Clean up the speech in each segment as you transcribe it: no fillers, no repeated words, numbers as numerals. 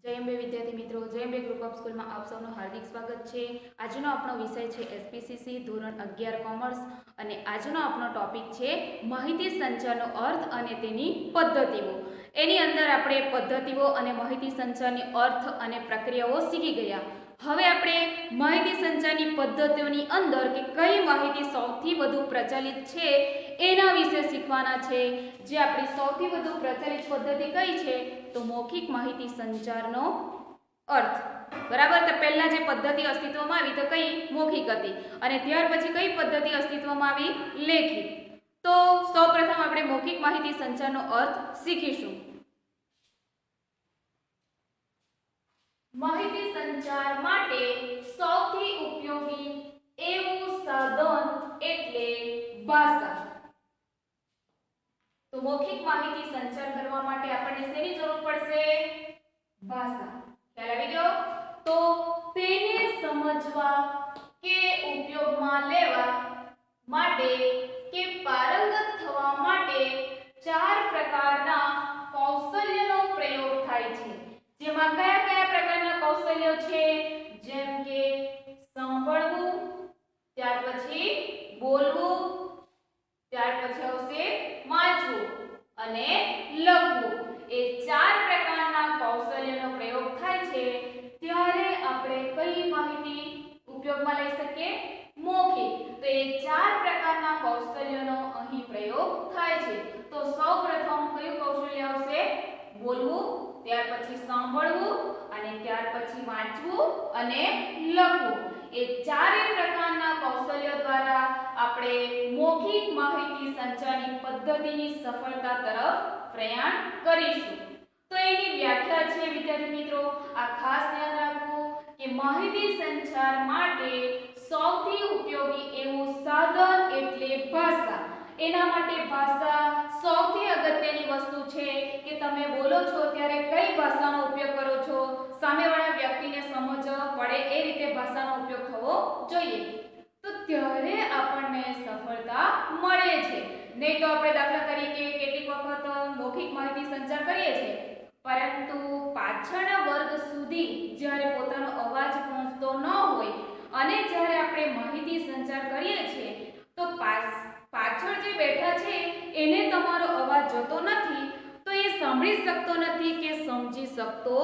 જયંબે વિદ્યાર્થી મિત્રો, Jay Ambe group of સ્કૂલમાં આપ સૌનું હાર્દિક સ્વાગત છે। આજનો આપણો વિષય છે એસપીસીસી ધોરણ 11 કોમર્સ અને આજનો આપણો ટોપિક છે માહિતી સંચારનો અર્થ અને તેની પદ્ધતિઓ। એની અંદર આપણે પદ્ધતિઓ અને માહિતી સંચારની અર્થ અને પ્રક્રિયાઓ શીખી ગયા। હવે આપણે માહિતી સંચારની પદ્ધતિઓની અંદર કે કઈ માહિતી સૌથી વધુ પ્રચલિત છે એના વિશે શીખવાના છે। જે આપણી સૌથી વધુ પ્રચલિત પદ્ધતિ કઈ છે તો મૌખિક માહિતી સંચારનો અર્થ, બરાબર। તો પહેલા જે પદ્ધતિ અસ્તિત્વમાં આવી તો કઈ મૌખિક હતી અને ત્યાર પછી કઈ પદ્ધતિ અસ્તિત્વમાં આવી લેખિત। તો સૌપ્રથમ આપણે મૌખિક માહિતી સંચારનો અર્થ શીખીશું। માહિતી સંચાર માટે સૌથી ઉપયોગી એવું સાધન એટલે ભાષા। તો મૌખિક માહિતી સંચાર કરવા માટે આપણને શેની જરૂર પડશે? ભાષા। ખ્યાલ આવી ગયો? તો તેને સમજવા કે ઉપયોગમાં લેવા માટે કે પારંગત થવા માટે 4 પ્રકારના કૌશલ્યનો પ્રયોગ થાય છે। જેમાં કયા કયા પ્રકારના કૌશલ્યો છે? જેમ કે સાંભળવું, ત્યાર પછી બોલવું, ત્યાર પછી આવશે વાંચવું અને લખવું। એ 4 પ્રકારના કૌશલ્યનો પ્રયોગ થાય છે ત્યારે આપણે કઈ માહિતી ઉપયોગમાં લઈ શકીએ? મૌખિક। તો એ 4 પ્રકારના કૌશલ્યનો અહીં પ્રયોગ થાય છે। તો સૌપ્રથમ કયું કૌશલ્ય આવશે? બોલવું, ત્યાર પછી સાંભળવું અને ત્યાર પછી વાંચવું અને લખવું। એ 4 પ્રકારના કૌશલ્યો દ્વારા આપણે મૌખિક માહિતી સંચારની પદ્ધતિની સફળતા તરફ પ્રયાણ કરીશું। તો એની વ્યાખ્યા છે વિદ્યાર્થી મિત્રો, આ ખાસ ધ્યાન રાખવું કે માહિતી સંચાર માટે સૌથી ઉપયોગી એવું સાધન એટલે ભાષા। એના માટે ભાષા સૌથી અગત્યની વસ્તુ છે કે તમે બોલો છો ત્યારે કઈ ભાષાનો ઉપયોગ કરો છો, સામેવાળા વ્યક્તિને સમજ પડે એ રીતે ભાષાનો ઉપયોગ થવો જોઈએ। તો ત્યારે આપણને સફળતા મળે છે। નહીં તો આપણે દાખલા તરીકે કેટલીક વખત મૌખિક માહિતી સંચાર કરીએ છીએ પરંતુ પાછળના વર્ગ સુધી જ્યારે પોતાનો અવાજ પહોંચતો ન હોય અને જ્યારે આપણે માહિતી સંચાર કરીએ છીએ તો પાછળ જે બેઠા છે એને તમારો અવાજ જતો નથી તો એ સાંભળી શકતો નથી કે સમજી શકતો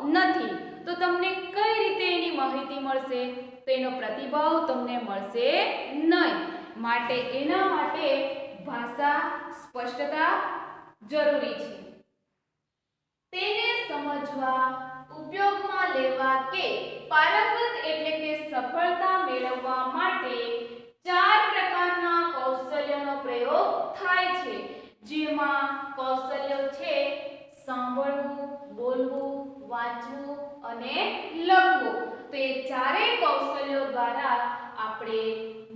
નથી। તો તમને કઈ રીતે એની માહિતી મળશે? તો એનો પ્રતિભાવ તમને મળશે નહીં। માટે એના માટે ભાષા સ્પષ્ટતા જરૂરી છે। તેને સમજવા, ઉપયોગમાં લેવા કે પારંગત એટલે કે સફળતા મેળવવા માટે 4 પ્રકારના કૌશલ્યનો પ્રયોગ થાય છે। જેમાં કૌશલ્યો છે સાંભળવું, બોલવું, વાંચવું અને લખવું। તો એ 4 કૌશલ્યો દ્વારા આપણે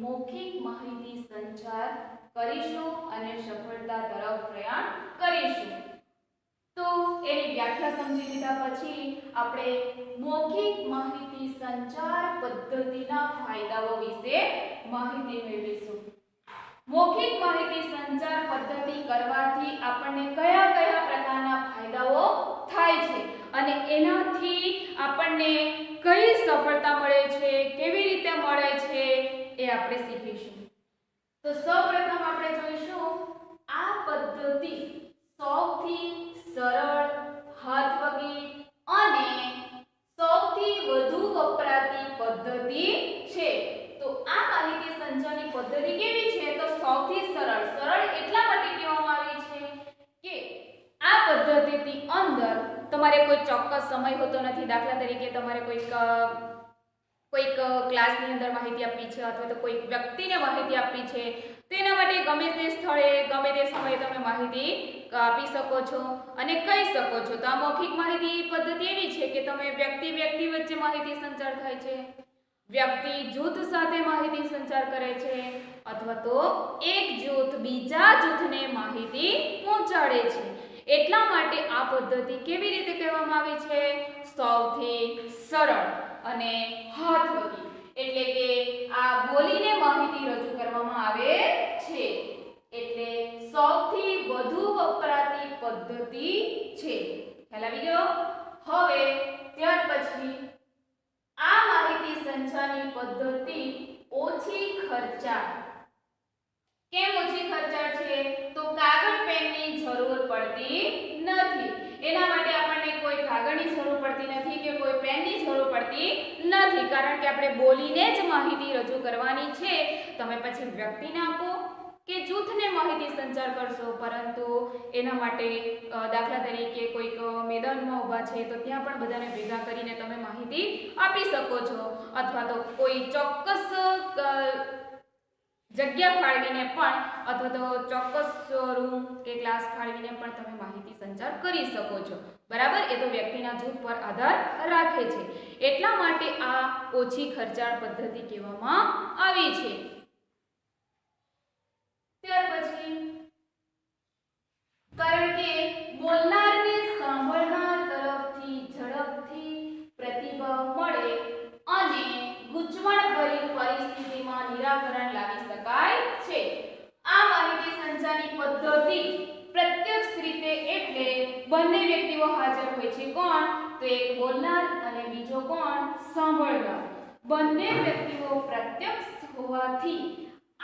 મૌખિક માહિતી સંચાર કરીશું અને સફળતા તરફ પ્રયાણ કરીશું। તો એની વ્યાખ્યા સમજી લીધા પછી આપણે મૌખિક માહિતી સંચાર પદ્ધતિના ફાયદાઓ વિશે માહિતી મેળવીશું। મૌખિક માહિતી સંચાર પદ્ધતિ કરવાથી આપણને કયા કયા પ્રકારના ફાયદાઓ થાય છે અને એનાથી આપણને કઈ સફળતા મળે છે, કેવી રીતે મળે છે એ આપણે શીખીશું। તો સૌપ્રથમ આપણે જોઈશું આ પદ્ધતિ સૌથી સરળ, હાથવગી અને સૌથી વધુ વપરાતી પદ્ધતિ છે। તો આ માહિતી સંચારની પદ્ધતિ કેવી છે? તો સૌથી સરળ। સરળ એટલા માટે કહેવામાં આવી છે કે આ પદ્ધતિની અંદર તમારે કોઈ ચોક્કસ સમય હોતો નથી। દાખલા તરીકે તમારે કોઈક ક્લાસની અંદર માહિતી આપવી છે અથવા તો કોઈક વ્યક્તિને માહિતી આપવી છે તો એના માટે ગમે તે સ્થળે ગમે તે સમયે તમે માહિતી આપી શકો છો અને કહી શકો છો। તો આ મૌખિક માહિતી પદ્ધતિ એવી છે કે તમે વ્યક્તિ વચ્ચે માહિતી સંચાર થાય છે, વ્યક્તિ જૂથ સાથે માહિતી સંચાર કરે છે અથવા તો એક જૂથ બીજા જૂથને માહિતી પહોંચાડે છે। એટલા માટે આ પદ્ધતિ કેવી રીતે કહેવામાં આવી છે? સૌથી સરળ અને હાથવગી। એટલે કે આ બોલીને માહિતી રજૂ કરવામાં આવે છે એટલે સૌથી વધુ વપરાતી પદ્ધતિ છે। ખ્યાલ આવી ગયો? હવે ત્યાર પછી આ માહિતી સંચારની પદ્ધતિ ઓછી ખર્ચાળ. કેમ ઓછી ખર્ચાળ છે? તો કાગળ પેનની જરૂર પડતી નથી. એના માટે આપણને કોઈ કાગળની જરૂર પડતી નથી કે કોઈ પેનની જરૂર પડતી નથી, કારણ કે આપણે બોલીને જ માહિતી રજૂ કરવાની છે. તમે પછી વ્યક્તિને આપો કે જૂથને માહિતી સંચાર કરશો, પરંતુ એના માટે દાખલા તરીકે કોઈક મેદાનમાં ઊભા છે તો ત્યાં પણ બધાને ભેગા કરીને તમે માહિતી આપી શકો છો, અથવા તો કોઈ ચોક્કસ જગ્યા ફાળવીને પણ અથવા તો ચોક્કસ રૂમ કે ક્લાસ ફાળવીને પણ તમે માહિતી સંચાર કરી શકો છો. બરાબર? એ તો વ્યક્તિના જૂથ પર આધાર રાખે છે. એટલા માટે આ ઓછી ખર્ચાળ પદ્ધતિ કહેવામાં આવી છે. ત્યાર પછી કારણ કે બોલનારને સાંભળનાર તરફથી ઝડપથી પ્રતિભાવ મળે અને ગૂંચવણભરી પરિસ્થિતિમાં નિરાકરણ લાવી શકાય છે. આ માહિતી સંચારની પદ્ધતિ પ્રત્યક્ષ રીતે એટલે બંને વ્યક્તિઓ હાજર હોય છે. કોણ? તો એક બોલનાર અને બીજો કોણ? સાંભળનાર. બંને વ્યક્તિઓ પ્રત્યક્ષ હોવાથી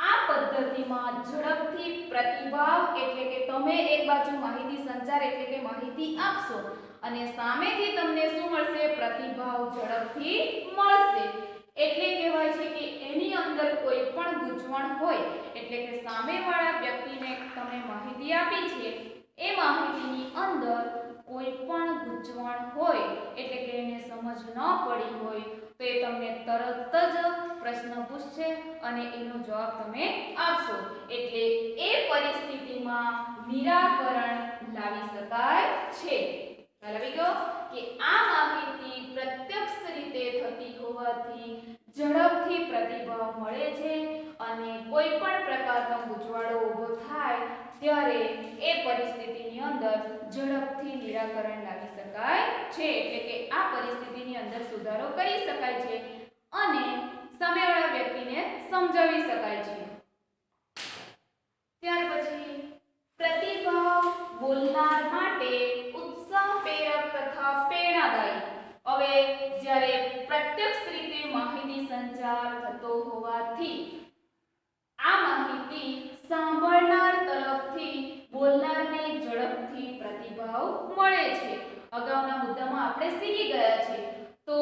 આ પદ્ધતિમાં ઝડપથી પ્રતિભાવ એટલે કે તમે એક બાજુ માહિતી સંચાર એટલે કે માહિતી આપશો અને સામેથી તમને શું મળશે? પ્રતિભાવ ઝડપથી મળશે. એટલે કહેવાય છે કે એની અંદર કોઈ પણ ગૂંચવણ હોય એટલે કે સામેવાળા વ્યક્તિને તમે માહિતી આપી છે એ માહિતીની અંદર કોઈ પણ ગૂંચવણ હોય એટલે કે એને સમજ ન પડી હોય તો એ તમને તરત જ પ્રશ્ન પૂછશે અને એનો જવાબ તમે આપશો. એટલે એ પરિસ્થિતિમાં નિરાકરણ લાવી શકાય છે. આવી ગયો કે આ માહિતી પ્રત્યક્ષ રીતે થતી હોવાથી ઝડપથી પ્રતિભાવ મળે છે અને કોઈ પણ પ્રકારનો ગૂંચવાડો ઊભો થાય ત્યારે એ પરિસ્થિતિની અંદર ઝડપથી નિરાકરણ લાવી શકાય છે. એટલે કે આ પરિસ્થિતિની અંદર સુધારો કરી શકાય છે અને સામેવાળા વ્યક્તિને સમજાવી શકાય છે. ત્યાર પછી પ્રતિભાવ બોલનાર માટે ઉત્સાહપ્રેરક તથા પ્રેરણાદાયી. હવે જ્યારે પ્રત્યક્ષ રીતે માહિતી સંચાર થતો હોવાથી આ માહિતી સાંભળનાર તરફથી બોલનારને ઝડપથી પ્રતિભાવ મળે છે. અગાઉના મુદ્દામાં આપણે શીખી ગયા છે. તો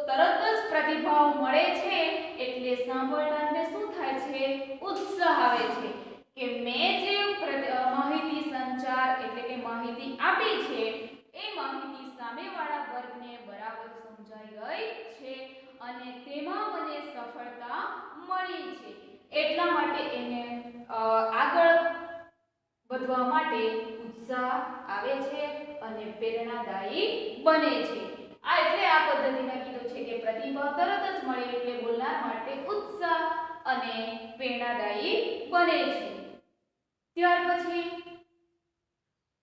તરત જ પ્રતિભાવ મળે છે એટલે સાંભળનારને શું થાય છે? ઉત્સાહ આવે છે કે મેં જે માહિતી સંચાર એટલે કે માહિતી આપી છે એ માહિતી સામેવાળા વર્ગને બરાબર સમજાઈ ગઈ છે અને તેમાં મને સફળતા મળી છે. એટલા માટે એને આગળ વધવા માટે ઉત્સાહ આવે છે અને પ્રેરણાદાયી બને છે. આ એટલે આ પદ્ધતિમાં કીધું છે કે પ્રતિભાવ તરત જ મળે એટલે બોલનાર માટે ઉત્સાહ અને પ્રેરણાદાયી બને છે. ત્યાર પછી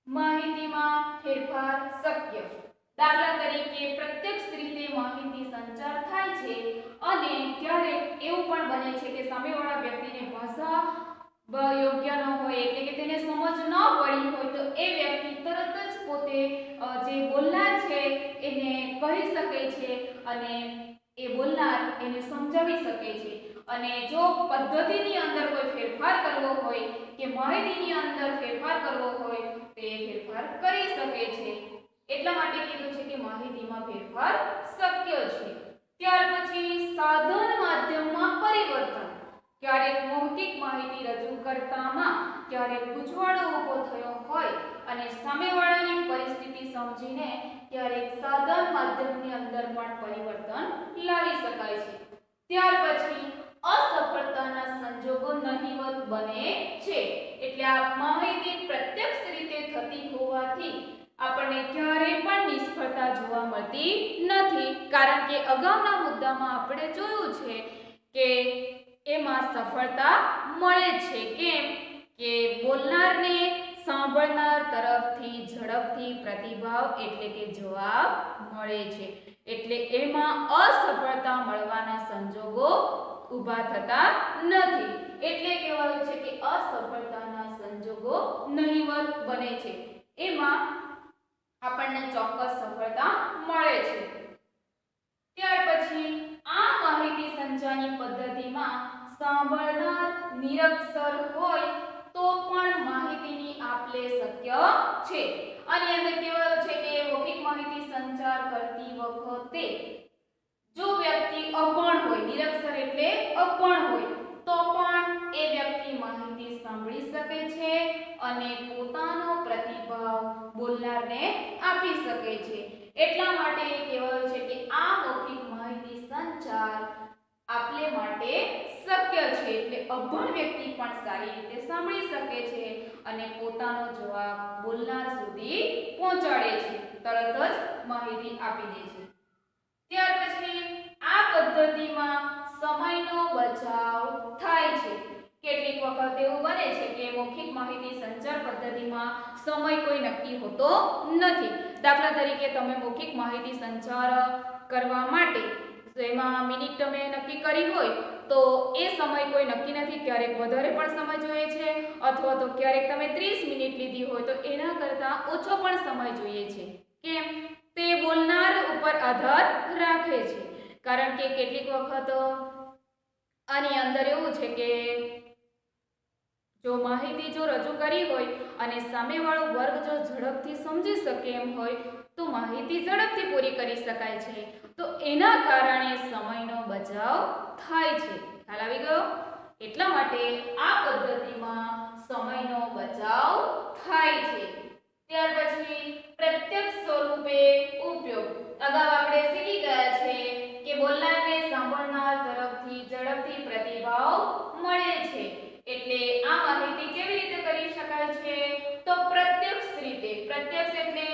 માહિતીમાં ફેરફાર શક્ય. દાખલા તરીકે પ્રત્યક્ષ રીતે માહિતી સંચાર થાય છે અને ક્યારેક એવું પણ બને છે કે સામેવાળા વ્યક્તિને ભાષા યોગ્ય ન હોય એટલે કે તેને સમજ ન પડી હોય તો એ વ્યક્તિ તરત જ પોતે જે બોલનાર છે એને કહી શકે છે અને એ બોલનાર એને સમજાવી શકે છે. અને જો પદ્ધતિની અંદર કોઈ ફેરફાર કરવો હોય કે માહિતીની અંદર ફેરફાર કરવો હોય તો એ ફેરફાર કરી શકે છે. એટલા માટે કીધું છે કે માહિતીમાં ફેરફાર શક્ય છે. ત્યાર પછી સાધન માધ્યમમાં પરિવર્તન. ક્યારેક મૌખિક માહિતી રજૂ કરતામાં ક્યારેક ગૂંચવાડો ઊભો થયો હોય અને સામેવાળાની પરિસ્થિતિ સમજીને ક્યારેક સાધન માધ્યમની અંદર પણ પરિવર્તન લાવી શકાય છે. ત્યાર પછી અસફળતાના સંજોગો નહિવત બને છે. એટલે આ માહિતી પ્રત્યક્ષ રીતે થતી હોવાથી આપણને ક્યારેય પણ નિષ્ફળતા જોવા મળતી નથી, કારણ કે અગાઉના મુદ્દામાં આપણે જોયું છે કે એમાં સફળતા મળે છે. કેમ કે બોલનારને સાંભળનાર તરફથી ઝડપથી પ્રતિભાવ એટલે કે જવાબ મળે છે. એટલે એમાં અસફળતા મળવાના સંજોગો ઊભા થતા નથી. એટલે કહેવાયું છે કે અસફળતાના સંજોગો નહિવત બને છે. એમાં આપણને ચોક્કસ સફળતા મળે છે। ત્યાર પછી આ માહિતી સંચારની પદ્ધતિમાં સાંભળનાર નિરક્ષર હોય તો પણ માહિતીની આપ-લે શક્ય છે। આની અંદર કહેવાયું છે કે મૌખિક માહિતી સંચાર કરતી વખતે જો વ્યક્તિ અભણ હોય, નિરક્ષર એટલે અભણ હોય, તો પણ એ વ્યક્તિ માહિતી સાંભળી શકે છે અને પોતાનો પ્રતિભાવ બોલનારને આપી શકે છે। એટલા માટે કહેવાયું છે કે આ મૌખિક માહિતી સંચાર આપલે માટે શક્ય છે। એટલે અભણ વ્યક્તિ પણ સારી રીતે સાંભળી શકે છે અને પોતાનો જવાબ બોલનાર સુધી પહોંચાડે છે, તરત જ માહિતી આપી દે છે। ત્યાર પછી આ પદ્ધતિમાં સમયનો બચાવ થાય છે। કેટલીક વખત એવું બને છે કે મૌખિક માહિતી સંચાર પદ્ધતિમાં સમય કોઈ નક્કી હોતો નથી। દાખલા તરીકે તમે મૌખિક માહિતી સંચાર કરવા માટે એમાં મિનિટ તમે નક્કી કરી હોય તો એ સમય કોઈ નક્કી નથી, ક્યારેક વધારે પણ સમય જોઈએ છે અથવા તો ક્યારેક તમે 30 મિનિટ લીધી હોય તો એના કરતાં ઓછો પણ સમય જોઈએ છે। કેમ? તે બોલનાર ઉપર આધાર રાખે છે, કારણ કે કેટલીક વખત આની અંદર એવું છે કે જો માહિતી જો રજૂ કરી હોય અને સામેવાળો વર્ગ જો ઝડપથી સમજી શકે એમ હોય તો માહિતી ઝડપથી પૂરી કરી શકાય છે, તો એના કારણે સમયનો બચાવ થાય છે। ખ્યાલ આવી ગયો? એટલા માટે આ પદ્ધતિમાં સમયનો બચાવ થાય છે। ત્યાર પછી પ્રત્યક્ષ સ્વરૂપે ઉપયોગ। અગાઉ આપણે શીખી ગયા છે કે બોલનારને સાંભળનાર તરફથી ઝડપથી પ્રતિભાવ મળે છે, એટલે આ માહિતી કેવી રીતે કરી શકાય છે? તો પ્રત્યક્ષ રીતે। પ્રત્યક્ષ એટલે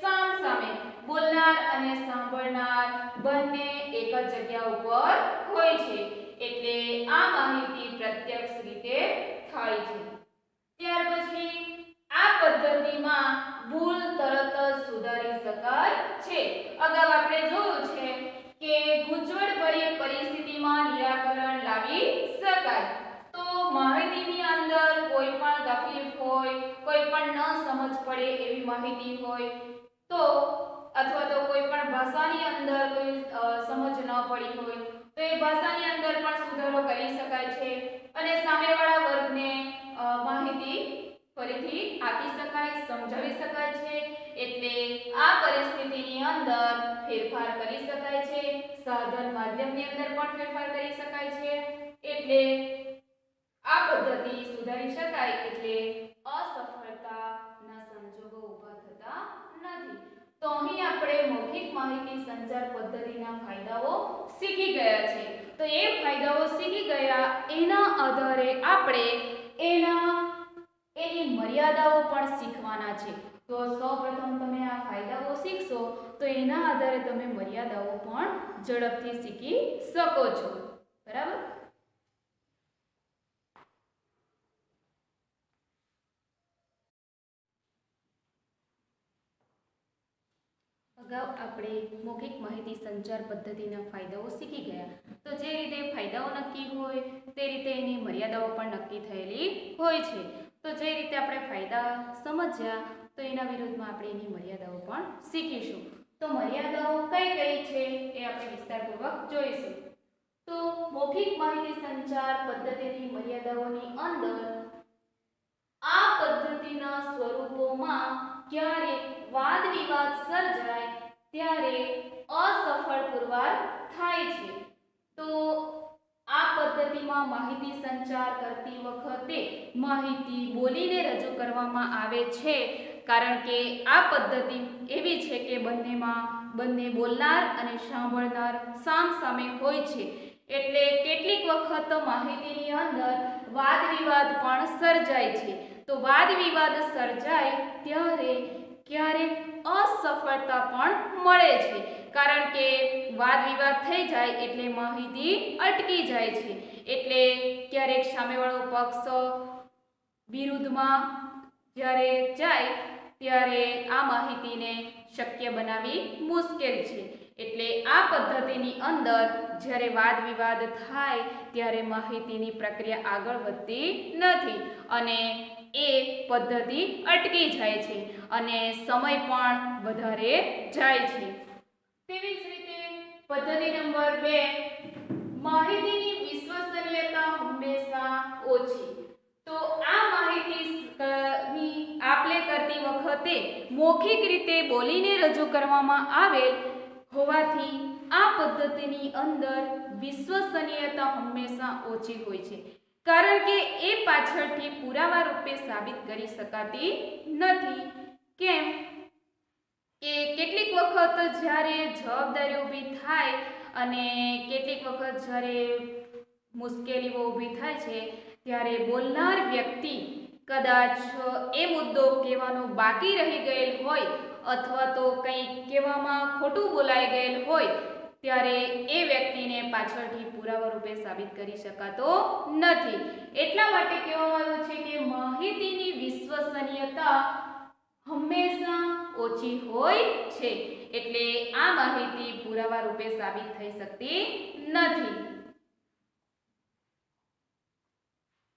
સામસામે, બોલનાર અને સાંભળનાર બંને એક જ જગ્યા ઉપર હોય છે, એટલે આ માહિતી પ્રત્યક્ષ રીતે થાય છે। ત્યાર પછી આ પદ્ધતિમાં ભૂલ તરત જ સુધારી શકાય છે। અગાઉ આપણે જોયું છે કે ગૂંચવણભરી પરિસ્થિતિમાં નિરાકરણ લાવી શકાય। તો માહિતીની અંદર કોઈ પણ તકલીફ હોય, કોઈ પણ ન સમજ પડે એવી માહિતી હોય તો અથવા તો કોઈ પણ ભાષાની અંદર કોઈ સમજ ન પડી હોય તો એ ભાષાની અંદર પણ સુધારો કરી શકાય છે અને સામેવાળા વર્ગને માહિતી ફરીથી આપી શકાય, સમજાવી શકાય છે। એટલે આ પરિસ્થિતિની અંદર ફેરફાર કરી શકાય છે, સાધન માધ્યમની અંદર પણ ફેરફાર કરી શકાય છે, એટલે આ પદ્ધતિ સુધારી શકાય એટલે અસફળતાના સંજોગો ઊભા થતા નથી। તો અહીં આપણે મૌખિક માહિતી સંચાર પદ્ધતિના ફાયદાઓ શીખી ગયા છે। તો એ ફાયદાઓ શીખી ગયા એના આધારે આપણે એની મર્યાદાઓ પણ શીખવાના છે। તો સૌપ્રથમ તમે આ ફાયદાઓ શીખશો તો એના આધારે તમે મર્યાદાઓ પણ ઝડપથી શીખી શકો છો, બરાબર? અગાઉ આપણે મૌખિક માહિતી સંચાર પદ્ધતિના ફાયદાઓ શીખી ગયા। તો જે રીતે ફાયદાઓ નક્કી હોય તે રીતે એની મર્યાદાઓ પણ નક્કી થયેલી હોય છે। તો જે રીતે આપણે ફાયદા સમજ્યા તો એના વિરુદ્ધમાં આપણે એની મર્યાદાઓ પણ શીખીશું। તો મર્યાદાઓ કઈ કઈ છે એ આપણે વિસ્તારપૂર્વક જોઈશું। તો મૌખિક માહિતી સંચાર પદ્ધતિની મર્યાદાઓની અંદર આ પદ્ધતિના સ્વરૂપોમાં ક્યારેક વાદ વિવાદ સર્જાય ત્યારે અસફળ પુરવાર થાય છે। તો આ પદ્ધતિમાં માહિતી સંચાર કરતી વખતે માહિતી બોલીને રજૂ કરવામાં આવે છે, કારણ કે આ પદ્ધતિ એવી છે કે બંને બોલનાર અને સાંભળનાર સામસામે હોય છે, એટલે કેટલીક વખત માહિતીની અંદર વાદ વિવાદ પણ સર્જાય છે। તો વાદ વિવાદ સર્જાય ત્યારે ક્યારેક અસફળતા પણ મળે છે, કારણ કે વાદ વિવાદ થઈ જાય એટલે માહિતી અટકી જાય છે, એટલે ક્યારેક સામેવાળો પક્ષ વિરુદ્ધમાં જ્યારે જાય ત્યારે આ માહિતીને શક્ય બનાવવી મુશ્કેલ છે। એટલે આ પદ્ધતિની અંદર જ્યારે વાદ વિવાદ થાય ત્યારે માહિતીની પ્રક્રિયા આગળ વધતી નથી અને એ પદ્ધતિ અટકી જાય છે અને સમય પણ વધારે જાય છે. તેવી જ રીતે પદ્ધતિ નંબર 2, માહિતીની વિશ્વસનીયતા હંમેશા ઓછી. તો આ માહિતીની આપ-લે કરતી વખતે મૌખિક રીતે બોલીને રજૂ કરવામાં આવેલ હોવાથી આ પદ્ધતિની અંદર વિશ્વસનીયતા હંમેશા ઓછી હોય છે, કારણ કે એ પાછળથી પુરાવા રૂપે સાબિત કરી શકાતી નથી. કેમ કે કેટલીક વખત જ્યારે જવાબદારી ઊભી થાય અને કેટલીક વખત જ્યારે મુશ્કેલીઓ ઊભી થાય છે ત્યારે બોલનાર વ્યક્તિ કદાચ એ મુદ્દો કહેવાનો બાકી રહી ગયેલ હોય અથવા તો કંઈક કહેવામાં ખોટું બોલાઈ ગયેલ હોય ત્યારે એ વ્યક્તિને પાછળથી પુરાવા રૂપે સાબિત કરી શકાતો નથી. એટલા માટે કહેવામાં આવ્યું છે કે માહિતીની વિશ્વસનીયતા હંમેશા ઓછી હોય છે, એટલે આ માહિતી પુરાવા રૂપે સાબિત થઈ શકતી નથી.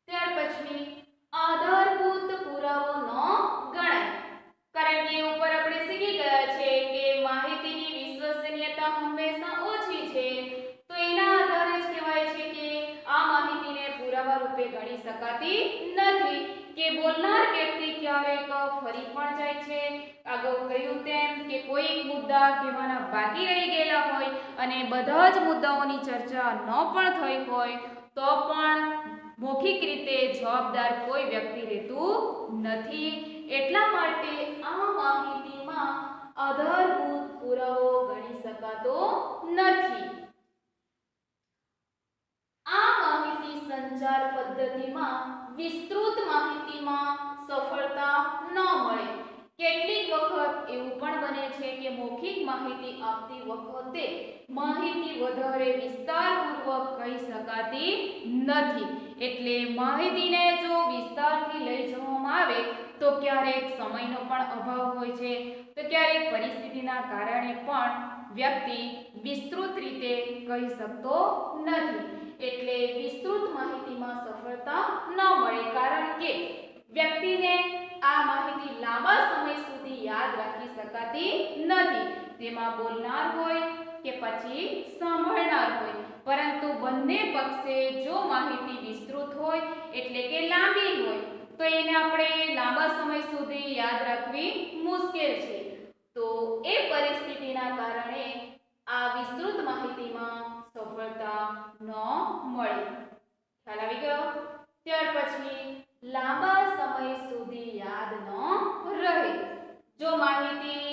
ત્યાર પછી આધારભૂત પુરાવો ન ગણાય, કારણ કે ઉપર આપણે શીખી ગયા છે કે માહિતીની વિશ્વસનીયતા હંમેશા ઓછી છે, તો એના આધારે જ કહેવાય છે કે આ માહિતીને પુરાવા રૂપે ગણી શકાતી નથી. કે બોલનાર વ્યક્તિ ક્યારેક ફરી પણ જાય છે, આગળ કહ્યું તેમ કે કોઈ મુદ્દા કહેવાના બાકી રહી ગયેલા હોય અને બધા જ મુદ્દાઓની ચર્ચા ન પણ થઈ હોય તો પણ મૌખિક રીતે જવાબદાર કોઈ વ્યક્તિ રહેતું નથી. એટલા માટે આ માહિતીમાં આધારભૂત પુરાવો ગણી શકાતો નથી. આ માહિતી સંચાર પદ્ધતિમાં વિસ્તૃત માહિતીમાં સફળતા ન મળે. કેટલીક વખત એવું પણ બને છે કે મૌખિક માહિતી આપતી વખતે માહિતી વધારે વિસ્તારપૂર્વક કહી શકાતી નથી. એટલે માહિતીને જો વિસ્તારથી લઈ જવામાં આવે તો ક્યારેક સમયનો પણ અભાવ હોય છે, તો ક્યારેક પરિસ્થિતિના કારણે પણ વ્યક્તિ વિસ્તૃત રીતે કહી શકતો નથી. એટલે વિસ્તૃત માહિતીમાં સફળતા ન મળે, કારણ કે વ્યક્તિને આ માહિતી લાંબા સમય સુધી યાદ રાખી શકાતી નથી. તેમાં બોલનાર હોય કે પછી સાંભળનાર હોય, પરંતુ બંને પક્ષે જો માહિતી વિસ્તૃત હોય એટલે કે લાંબી હોય તો એને આપણે લાંબા સમય સુધી યાદ રાખવી મુશ્કેલ છે. તો એ પરિસ્થિતિના કારણે આ વિસ્તૃત માહિતીમાં સફળતા ન મળે. ખ્યાલ આવી ગયો? ત્યાર પછી લાંબા સમય સુધી યાદ ન રહે. જો માહિતી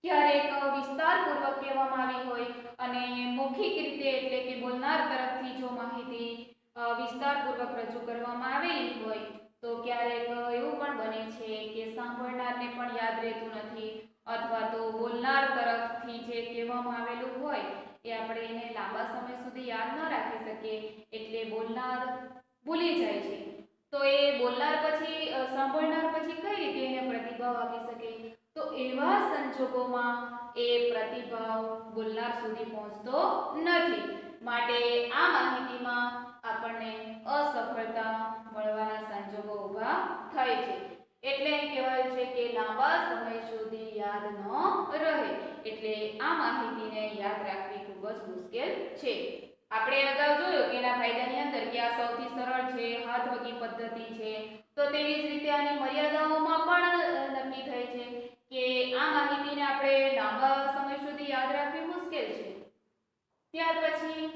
ક્યારેક વિસ્તારપૂર્વક કહેવામાં આવી હોય અને મૌખિક રીતે એટલે કે બોલનાર તરફથી જો માહિતી વિસ્તારપૂર્વક રજૂ કરવામાં આવેલી હોય તો ક્યારેક એવું પણ બને છે કે સાંભળનારને પણ યાદ રહેતું નથી, અથવા તો બોલનાર તરફથી જે કહેવામાં આવેલું હોય એ આપણે એને લાંબા સમય સુધી યાદ ન રાખી શકીએ, એટલે બોલનાર ભૂલી જાય છે. તો એ બોલનાર પછી સાંભળનાર પછી કઈ રીતે એને પ્રતિભાવ આપી શકે? તો એવા સંજોગોમાં એ પ્રતિભાવ બોલનાર સુધી પહોંચતો નથી. માટે આ માહિતીમાં આપણને અસફળતા મળવાના સંજોગો ઊભા થાય છે. એટલે કહેવાયું છે કે લાંબા સમય સુધી યાદ ન રહે. એટલે આ માહિતીને યાદ રાખવી ખૂબ જ મુશ્કેલ છે. આપણે અગાઉ જોયું કે એના ફાયદાની અંદર કે આ સૌથી સરળ છે, હાથવગી પદ્ધતિ છે, તો તેવી જ રીતે આની મર્યાદાઓમાં પણ નક્કી થાય છે કે આ માહિતીને આપણે લાંબા સમય સુધી યાદ રાખવી મુશ્કેલ છે. ત્યાર પછી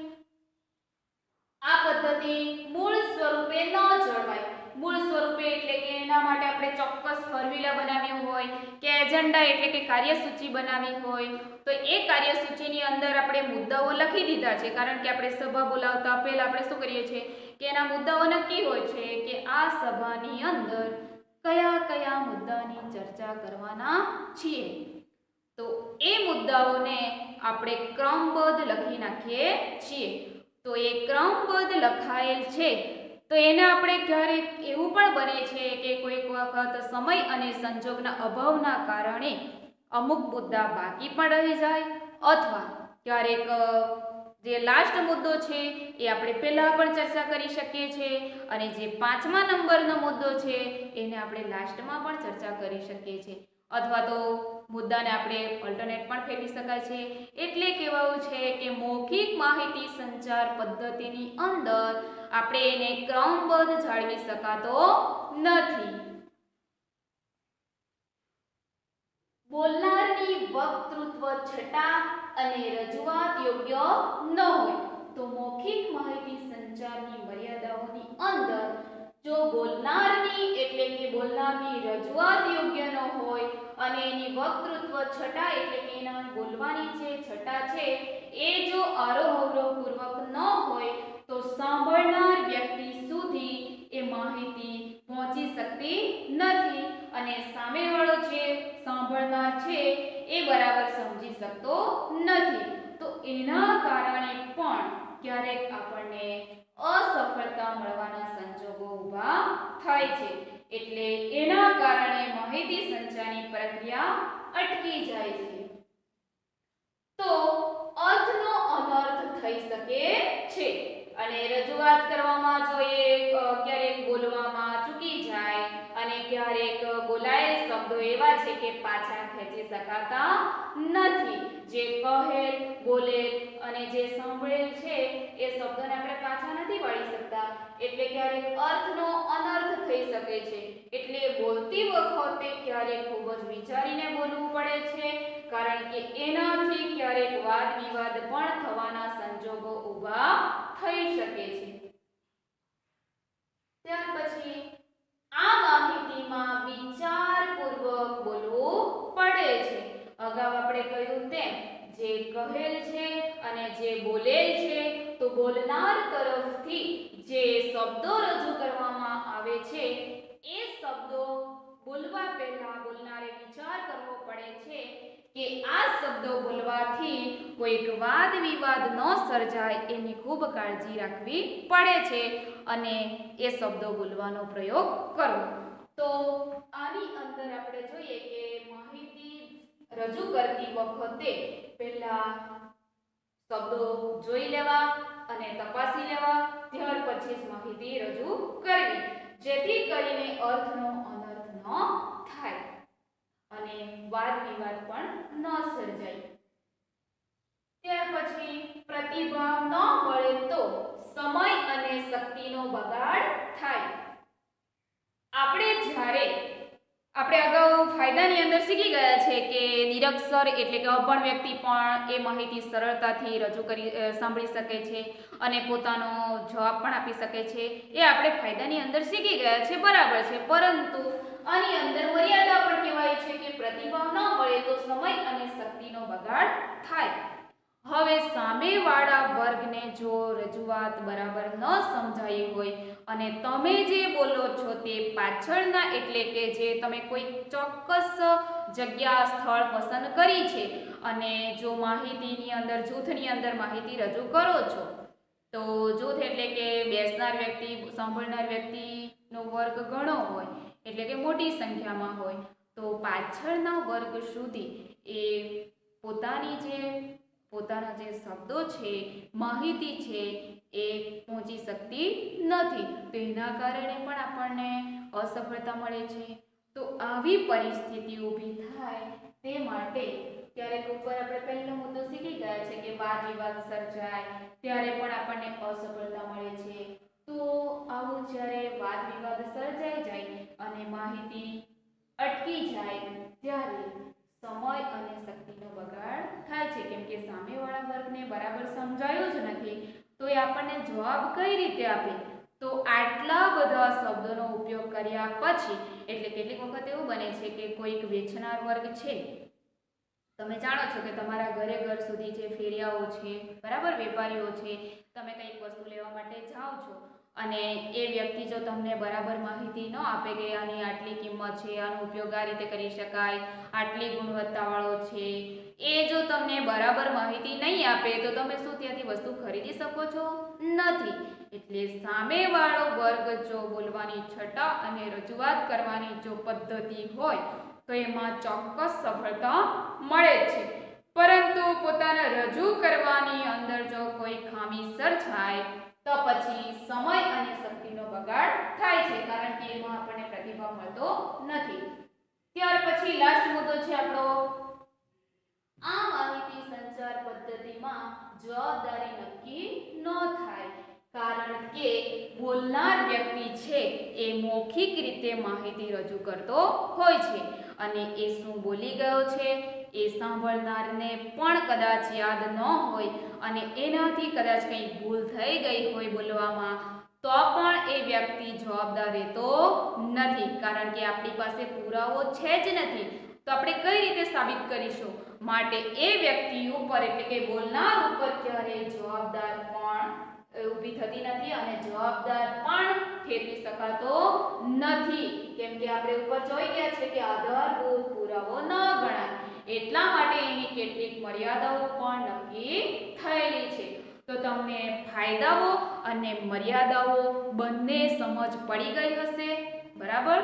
આ પદ્ધતિ મૂળ સ્વરૂપે ન જળવાય. મૂળ સ્વરૂપે એટલે કે એના માટે આપણે ચોક્કસ ફોર્મ્યુલા બનાવ્યું હોય કે એજન્ડા એટલે કે કાર્યસૂચિ બનાવી હોય, તો એ કાર્યસૂચિની અંદર આપણે મુદ્દાઓ લખી દીધા છે, કારણ કે આપણે સભા બોલાવતા પહેલા આપણે શું કરીએ છીએ કે એના મુદ્દાઓ નક્કી હોય છે કે આ સભાની અંદર કયા કયા મુદ્દાની ચર્ચા કરવાના છીએ. તો એ મુદ્દાઓને આપણે ક્રમબદ્ધ લખી નાખીએ છીએ. તો એ ક્રમબદ્ધ લખાયેલ છે તો એને આપણે ક્યારેક એવું પણ બને છે કે કોઈક વખત સમય અને સંજોગના અભાવના કારણે અમુક મુદ્દા બાકી પણ રહી જાય, અથવા ક્યારેક જે લાસ્ટ મુદ્દો છે એ આપણે પહેલા પણ ચર્ચા કરી શકીએ છીએ અને જે 5મા નંબરનો મુદ્દો છે એને આપણે લાસ્ટમાં પણ ચર્ચા કરી શકીએ છીએ અથવા તો મુદ્દાને આપણે ઓલ્ટરનેટ પણ ફેરવી શકાય છે। એટલે કહેવાયું છે કે મૌખિક માહિતી સંચાર પદ્ધતિની અંદર આપણે એને ક્રમબદ્ધ જાળવી શકાતો નથી। બોલનારની વક્તૃત્વ છટા અને રજૂઆત યોગ્ય ન હોય તો મૌખિક માહિતી સંચારની મર્યાદાઓની અંદર જો બોલનારની એટલે કે બોલનારની રજૂઆત યોગ્ય ન હોય અને એની વક્તૃત્વ છટા એટલે કે એના બોલવાની જે છટા છે એ જો આરોહ-અવરોહપૂર્વક ન હોય તો સાંભળનાર વ્યક્તિ સુધી એ માહિતી પહોંચી શકતી નથી અને સામેવાળો જે સાંભળનાર છે એ બરાબર સમજી શકતો નથી। તો એના કારણે પણ ક્યારેક આપણને અસફળતા મળવાના સંજોગો ઊભા થાય છે। એટલે એના કારણે માહિતી સંચારની પ્રક્રિયા અટકી જાય છે। તો અર્થનો અનર્થ થઈ શકે છે અને રજૂઆત કરવામાં જોઈએ ક્યારેક બોલવામાં ચૂકી જાય અને ક્યારેક બોલાયેલ શબ્દો એવા છે કે પાછા ખેંચી શકાતા નથી। જે કહેલ બોલેલ અને જે સાંભળેલ છે એ શબ્દોને આપણે પાછા નથી પાડી શકતા એટલે ક્યારેક અર્થનો અનર્થ થઈ શકે છે। એટલે બોલતી વખતે ક્યારેક ખૂબ જ વિચારીને બોલવું પડે છે કારણ કે એનાથી ક્યારેક વાદ વિવાદ પણ થવાના સંજોગો ઊભા થઈ શકે છે। ત્યાર પછી આ માહિતીમાં વિચારપૂર્વક બોલવું પડે છે। અગાઉ આપણે કહ્યું તેમ જે કહેલ છે અને જે બોલેલ છે તો બોલનાર તરફથી જે શબ્દો રજૂ કરવામાં આવે છે એ શબ્દો બોલવા પહેલા બોલનારે વિચાર કરવો પડે છે કે આ શબ્દો બોલવાથી કોઈક વાદ વિવાદ ન સર્જાય એની ખૂબ કાળજી રાખવી પડે છે અને એ શબ્દો બોલવાનો પ્રયોગ કરવો। તો આની અંદર આપણે જોઈએ કે માહિતી રજૂ કરતી વખતે પહેલા શબ્દો જોઈ લેવા અને તપાસી લેવા ત્યાર પછી જ માહિતી રજૂ કરવી જેથી કરીને અર્થનો અનર્થ ન થાય અને વાદ વિવાદ પણ ન સર્જાય। ત્યાર પછી પ્રતિભાવ ન મળે તો સમય અને શક્તિનો બગાડ થાય। આપણે અગાઉ ફાયદાની અંદર શીખી ગયા છે કે નિરક્ષર એટલે કે અભણ વ્યક્તિ પણ એ માહિતી સરળતાથી રજૂ કરી સાંભળી શકે છે અને પોતાનો જવાબ પણ આપી શકે છે એ આપણે ફાયદાની અંદર શીખી ગયા છે બરાબર છે। પરંતુ આની અંદર મર્યાદા પણ કહેવાય છે કે પ્રતિભાવ ન મળે તો સમય અને શક્તિનો બગાડ થાય। હવે સામેવાળા વર્ગને જો રજૂઆત બરાબર ન સમજાઈ હોય અને તમે જે બોલો છો તે પાછળના એટલે કે જે તમે કોઈ ચોક્કસ જગ્યા સ્થળ પસંદ કરી છે અને જો માહિતીની અંદર જૂથની અંદર માહિતી રજૂ કરો છો તો જૂથ એટલે કે બેસનાર વ્યક્તિ સાંભળનાર વ્યક્તિનો વર્ગ ઘણો હોય એટલે કે મોટી સંખ્યામાં હોય તો પાછળના વર્ગ સુધી એ પોતાના જે શબ્દો છે માહિતી છે એ પહોંચી શકતી નથી તેના કારણે પણ આપણને અસફળતા મળે છે। તો આવી પરિસ્થિતિ ઊભી થાય તે માટે ક્યારેક ઉપર આપણે પહેલો મુદ્દો શીખી ગયા છે કે વાદ વિવાદ સર્જાય ત્યારે પણ આપણને અસફળતા મળે છે। તો આવું જ્યારે વાદ વિવાદ સર્જાઈ જાય અને માહિતી અટકી જાય ત્યારે સમય અને શક્તિનો બગાડ થાય છે કેમ કે સામેવાળા વર્ગને બરાબર સમજાયું જ નથી તો એ આપણને જવાબ કઈ રીતે આપે। તો આટલા બધા શબ્દોનો ઉપયોગ કર્યા પછી એટલે કેટલીક વખત એવું બને છે કે કોઈક વેચનાર વર્ગ છે તમે જાણો છો કે તમારા ઘર સુધી જે ફેરિયાઓ છે બરાબર વેપારીઓ છે તમે કંઈક વસ્તુ લેવા માટે જાઓ છો અને એ વ્યક્તિ જો તમને બરાબર માહિતી ન આપે કે આની આટલી કિંમત છે આનો ઉપયોગ આ રીતે કરી શકાય આટલી ગુણવત્તાવાળો છે એ જો તમને બરાબર માહિતી નહીં આપે તો તમે શું ત્યાંથી વસ્તુ ખરીદી શકો છો નથી। એટલે સામેવાળો વર્ગ જો બોલવાની છટા અને રજૂઆત કરવાની જો પદ્ધતિ હોય તો એમાં ચોક્કસ સફળતા મળે છે। પરંતુ પોતાને રજૂ કરવાની અંદર જો કોઈ ખામી સર્જાય તો પછી સમય અને શક્તિનો બગાડ થાય છે, કારણ કે એમાં આપણને પ્રતિભાવ મળતો નથી. ત્યાર પછી લાસ્ટ મુદ્દો છે આપણો, આ માહિતી સંચાર પદ્ધતિમાં જવાબદારી નક્કી ન થાય, કારણ કે બોલનાર વ્યક્તિ છે એ મૌખિક રીતે માહિતી રજૂ કરતો હોય છે અને એ શું બોલી ગયો છે એ સાંભળનારને પણ કદાચ યાદ ન હોય અને એનાથી કદાચ કંઈ ભૂલ થઈ ગઈ હોય બોલવામાં, તો પણ એ વ્યક્તિ જવાબદાર રહેતો નથી, કારણ કે આપણી પાસે પુરાવો છે જ નથી. તો આપણે કઈ રીતે સાબિત કરીશું? માટે એ વ્યક્તિ ઉપર એટલે કે બોલનાર ઉપર ક્યારેય જવાબદાર પણ ઊભી થતી નથી અને જવાબદાર પણ ઠેરવી શકાતો નથી, કેમ કે આપણે ઉપર જોઈ ગયા છે કે આધારભૂત પુરાવો ન ગણાય, એટલા માટે એની કેટલીક મર્યાદાઓ પણ નક્કી થયેલી છે. તો તમને ફાયદાઓ અને મર્યાદાઓ બંને સમજ પડી ગઈ હશે, બરાબર?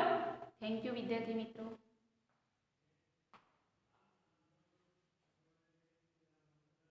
થેન્ક યુ વિદ્યાર્થી મિત્રો.